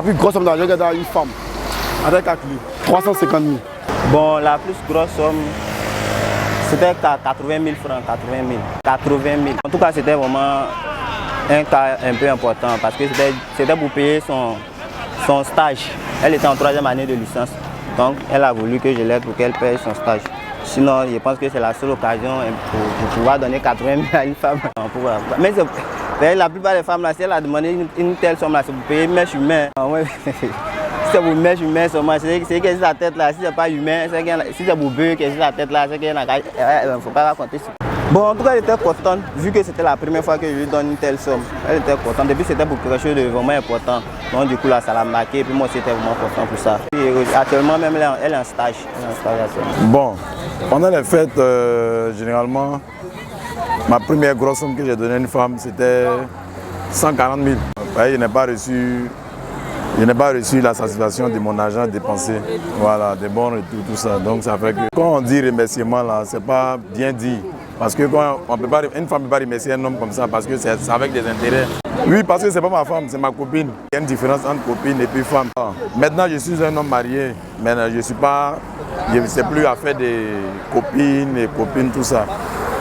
plus grosse somme d'argent que une femme. Avec calculé, 350 000. Bon, la plus grosse somme, c'était 80 000 francs, 80 000. En tout cas, c'était vraiment un cas un peu important parce que c'était pour payer son stage. Elle était en 3e année de licence, donc elle a voulu que je l'aide pour qu'elle paye son stage. Sinon, je pense que c'est la seule occasion pour pouvoir donner 80 000 à une femme. Mais la plupart des femmes, là, si elle a demandé une telle somme, c'est pour payer mèche humaine. Si c'est pour mèche humaine seulement, c'est qu'elle est la tête là. Si c'est pas humain, si c'est pour bœuf qu'elle est la tête là, c'est qu'elle ne faut pas raconter ça. Bon, en tout cas, elle était contente, vu que c'était la première fois que je lui donne une telle somme. Elle était contente. Depuis, c'était pour quelque chose de vraiment important. Donc, du coup, là, ça l'a marqué. Et puis, moi, c'était vraiment content pour ça. Et actuellement, même, elle est en stage. Bon, pendant les fêtes, généralement, ma première grosse somme que j'ai donnée à une femme, c'était 140 000. Ouais, je n'ai pas reçu la satisfaction de mon argent dépensé. Voilà, des bons retours, tout ça. Donc, ça fait que quand on dit remerciement, là, c'est pas bien dit. Parce que quand une femme ne peut pas remercier un homme comme ça parce que c'est avec des intérêts. Oui, parce que c'est pas ma femme, c'est ma copine. Il y a une différence entre copine et puis femme. Maintenant, je suis un homme marié, mais je ne sais plus à faire des copines et copines, tout ça.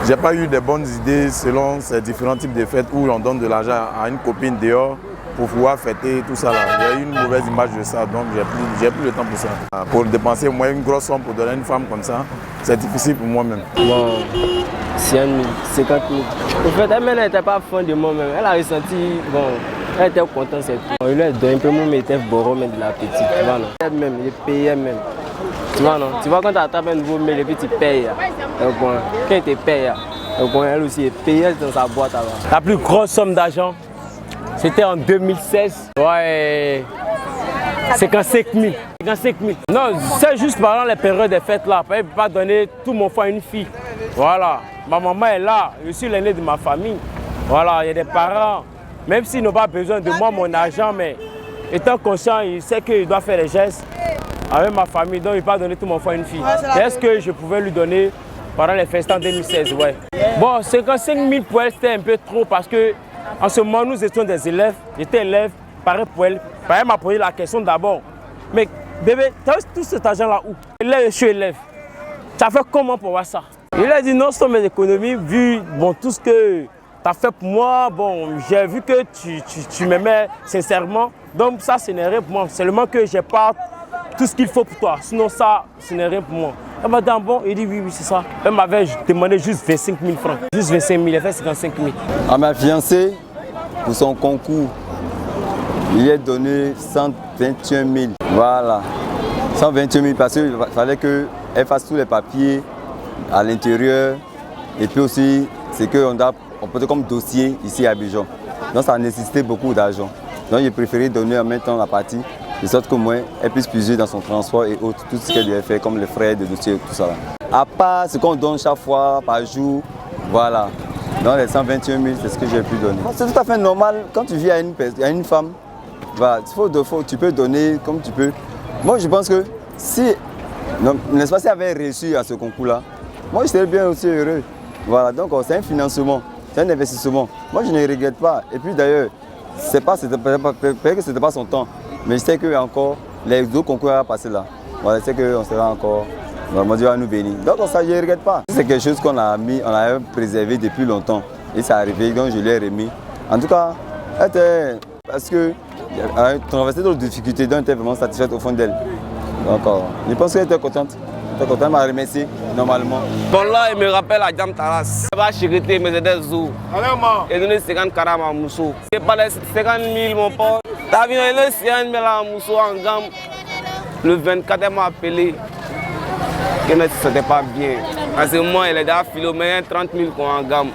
J'ai pas eu de bonnes idées selon ces différents types de fêtes où on donne de l'argent à une copine dehors pour pouvoir fêter tout ça. J'ai eu une mauvaise image de ça, donc j'ai plus le temps pour ça. Pour dépenser au moins une grosse somme pour donner à une femme comme ça, c'est difficile pour moi-même. Bon, 100 000, 50 000. En fait, elle n'était pas fan de moi-même. Elle a ressenti, bon, elle était contente, c'est tout. Je lui ai donné un peu mon métier borom de la petite, tu vois non. Elle-même, je payais elle-même. Tu vois non. Tu vois quand tu attrapes un nouveau mail et puis tu payes. Bon, quand tu payes, bon, elle aussi, elle payait dans sa boîte avant. La plus grosse somme d'argent, c'était en 2016. Ouais. 55 000. 55 000. Non, c'est juste pendant les périodes des fêtes là. Je ne peux pas donner tout mon fonds à une fille. Voilà. Ma maman est là. Je suis l'aîné de ma famille. Voilà, il y a des parents. Même s'ils n'ont pas besoin de moi, mon argent, mais étant conscient, il sait qu'il doit faire les gestes avec ma famille. Donc, il ne peut pas donner tout mon fonds à une fille. Est-ce que je pouvais lui donner pendant les fêtes en 2016? Ouais. Bon, 55 000 pour elle, c'était un peu trop parce que en ce moment, nous étions des élèves. J'étais élève, pareil pour elle. Elle m'a posé la question d'abord. Mais bébé, tu as tout cet argent-là où? Là, je suis élève. Tu as fait comment pour voir ça? Il a dit non, ce sont mes économies, vu bon, tout ce que tu as fait pour moi. Bon, j'ai vu que tu m'aimais sincèrement. Donc ça, ce n'est rien pour moi. Seulement que je n'ai pas tout ce qu'il faut pour toi. Sinon, ça, ce n'est rien pour moi. Elle m'a dit bon, il dit oui, c'est ça. Elle m'avait demandé juste 25 000 francs. Juste 25 000, elle fait 55 000. À ma fiancée, pour son concours, il lui a donné 121 000. Voilà. 121 000 parce qu'il fallait qu'elle fasse tous les papiers à l'intérieur. Et puis aussi, c'est qu'on peut comme dossier ici à Abidjan. Donc ça nécessitait beaucoup d'argent. Donc j'ai préféré donner en même temps la partie, de sorte que moi, elle puisse puiser dans son transport et autres, tout ce qu'elle devait faire, comme les frais de dossier, tout ça. À part ce qu'on donne chaque fois, par jour, voilà. Donc les 121 000, c'est ce que j'ai pu donner. C'est tout à fait normal quand tu vis à une femme. Voilà, tu peux donner comme tu peux. Moi, je pense que si l'espace avait réussi à ce concours-là, moi, je serais bien aussi heureux. Voilà, donc c'est un financement, c'est un investissement. Moi, je ne regrette pas. Et puis d'ailleurs, peut-être que ce n'était pas son temps, mais je sais que encore les autres concours à passer là. Voilà, je sais qu'on sera encore, vraiment Dieu va nous bénir. Donc ça, je ne regrette pas. C'est quelque chose qu'on a mis, on a préservé depuis longtemps. Et ça arrivé, donc je l'ai remis. En tout cas, parce que traverser d'autres difficultés, donc elle était vraiment satisfaite au fond d'elle. Donc, je pense qu'elle était contente. Elle m'a remercié normalement. Bon là, il me rappelle à Jam Taras. Elle va chériter mes aides zou. Et donner 50 carats à Mousso. C'est pas les 50 000 mon pote. T'as vu, il est 100 000 à Mousso en gamme. Le 24, elle m'a appelé. Que ne c'était pas bien. En ce moment, elle est déjà filé, mais 30 000 en gamme.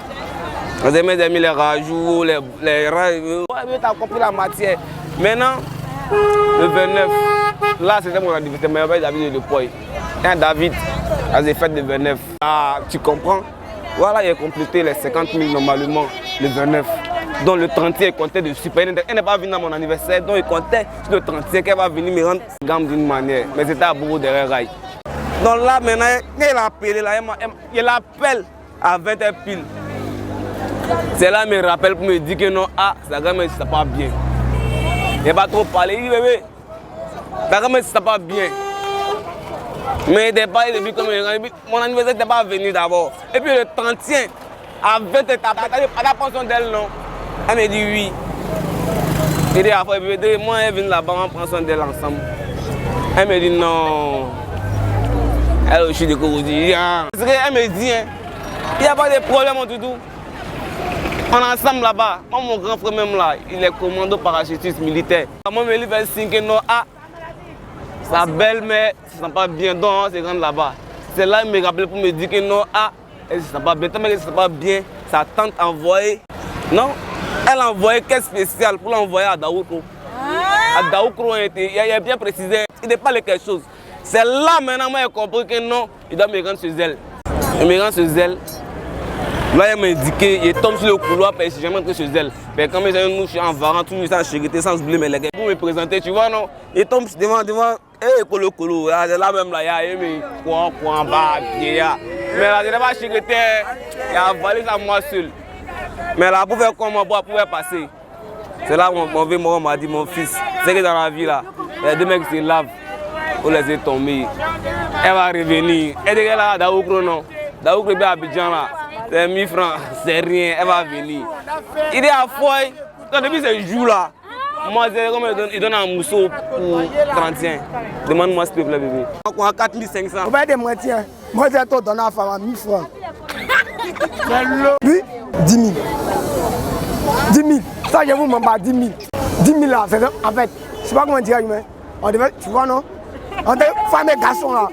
Vous avez mis les rajouts, les rajouts. Ouais, tu as compris la matière. Maintenant, le 29, là c'était mon anniversaire, mais avec David de Poy. Et David, à des fêtes de 29. Ah, tu comprends? Voilà, il a complété les 50 000 normalement, le 29. Donc le 31, il comptait dessus. Elle n'est pas venue à mon anniversaire, donc il comptait sur le 31 qu'elle va venir me rendre gamme d'une manière. Mais c'était à bout derrière rail. Donc là, maintenant, elle a appelé, là, il appelle à 20h pile. C'est là qu'il me rappelle pour me dire que non, ah, ça ne pas bien. Il va trop parler. Il dit, bébé, d'accord, mais ça pas bien. Mais il n'est pas depuis comme mon anniversaire n'était pas venu d'abord. Et puis le 31, à 20h, tu as la pension d'elle, non? Elle me dit oui. Il dit, moi, elle vient là-bas, on prend soin d'elle ensemble. Elle me dit non. Elle aussi de Kouroudi. Elle me dit, hein, il n'y a pas de problème en tout. On est ensemble là-bas. Moi, mon grand frère même là, il est commando parachutiste militaire. Moi, je me dit signe que non, ah, sa belle-mère ne se sent pas bien dans ces grandes là-bas. C'est là qu'il me rappelle pour me dire que non, ah, elle ne se sent pas bien. Tant qu'elle ne se sent pas bien, sa tante a envoyé. Non, elle a envoyé qu'est-ce spécial pour l'envoyer à Daoukro. À Daoukro, il a bien précisé, il n'est pas quelque chose. C'est là maintenant que j'ai compris que non, il doit me rendre ce zèle. Il me rend ce zèle. Là, il m'a indiqué, il tombe sur le couloir, parce que je jamais rentré chez elle. Mais quand je suis en varant, tout le monde est en sans oublier mes legs. Pour me présenter, tu vois, non? Il tombe devant, colo, là même, là, il y a quoi, mais là, je n'ai pas chégueté, il a avalé ça moi seul. Mais là, pour faire comment, pour pouvoir passer. C'est là où mon vieux m'a dit, mon fils, c'est que dans la vie, là, il y a deux mecs qui se lavent, pour les tomber. Elle va revenir. Elle est là, Daoukro, non? Daoukro est à Abidjan, là. C'est 1000 francs, c'est rien, elle va venir. Il est à Foy, depuis ce jour-là, moi, il donne un mousseau pour 31. Demande-moi s'il te plaît, bébé. On a 4500. On va dire moitié. Moi, j'ai tout donné à femme à 1000 francs. Oui, 10 000. 10 000. Ça, je vous m'en bats 10 000. 10 000 là, en fait, je ne sais pas comment dire, mais on devait, tu vois, non? On devait faire mes garçons là.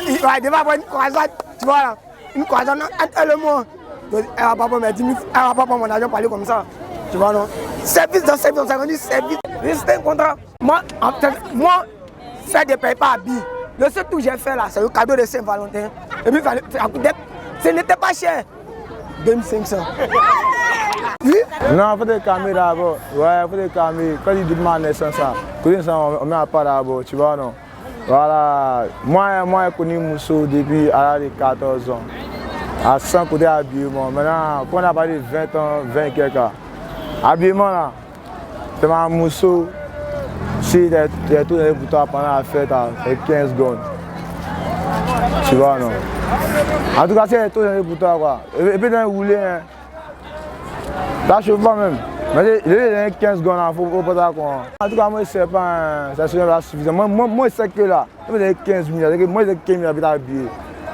Il devait avoir une croisade, tu vois là. Une croisade, elle et moi. Elle va pas prendre 10 000, elle va pas prendre mon argent parler comme ça. Tu vois, non? Service dans service, on dit service. C'était un contrat. Moi, ça ne paye pas à billes. Le seul truc que j'ai fait là, c'est le cadeau de Saint-Valentin. Et puis, ce n'était pas cher. 2500. Oui? Non, il faut des caméras d'abord. Ouais, il faut des caméras. Quand il dit ma naissance, on met à part d'abord, tu vois, non? Voilà. Moi, j'ai connu Mousso depuis à l'âge de 14 ans. À 100 côtés habillement. Maintenant, quand on a parlé de 20 ans, 20 quelques ans, habillement là, c'est ma Mousso. Si tu es tout donné pour toi pendant la fête, c'est 15 secondes. Tu vois, non? En tout cas, si tu es tout donné pour toi, quoi. Et puis, dans le roulé, hein. Là, je ne sais pas même. Mais il y a 15 secondes, il ne faut pas ça, quoi. En tout cas, moi, je ne sais pas, ça serait suffisant. Moi, je sais que là, il y a 15 minutes, moi, j'ai 15 minutes à habiller.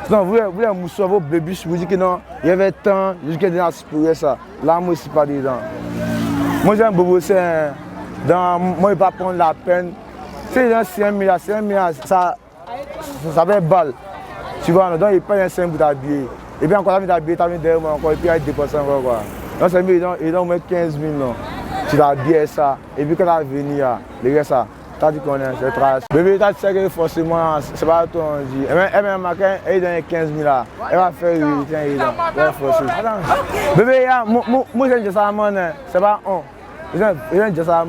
Sinon, vous voulez un mousseau, vos bébés, vous dites que non, il y avait temps, jusqu'à dire aspirer ça. Là, moi, je ne suis pas dedans. Moi, j'ai un beau bosser, moi, je ne vais pas prendre la peine. Si il y a 5 000, ça fait balle. Tu vois, donc il paye un 5 pour t'habiller. Et puis encore, tu as habillé derrière moi encore, et puis il y a 2% encore, quoi. Donc, c'est mieux, ils donnent 15 000, non. Tu t'habilles ça, et puis quand tu as venu, le reste, ça. Tu as dit qu'on est, c'est trace. Bébé, tu sais que forcément, c'est pas tout on dit. Et même matin, elle donne 15 000 là. Elle va faire 8, tiens, il donne. Elle va forcer. Bébé, moi j'ai déjà ça, c'est pas on. J'ai déjà ça,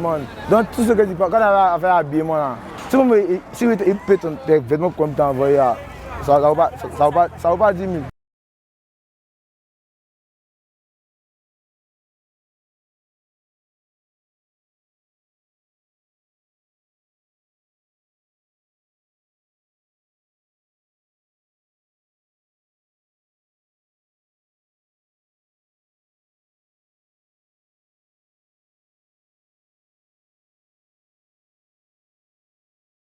donc tout ce que tu peux, quand elle va faire l'habillement là, si il peut tes vêtements comme tu as envoyé, ça ne vaut pas 10 000.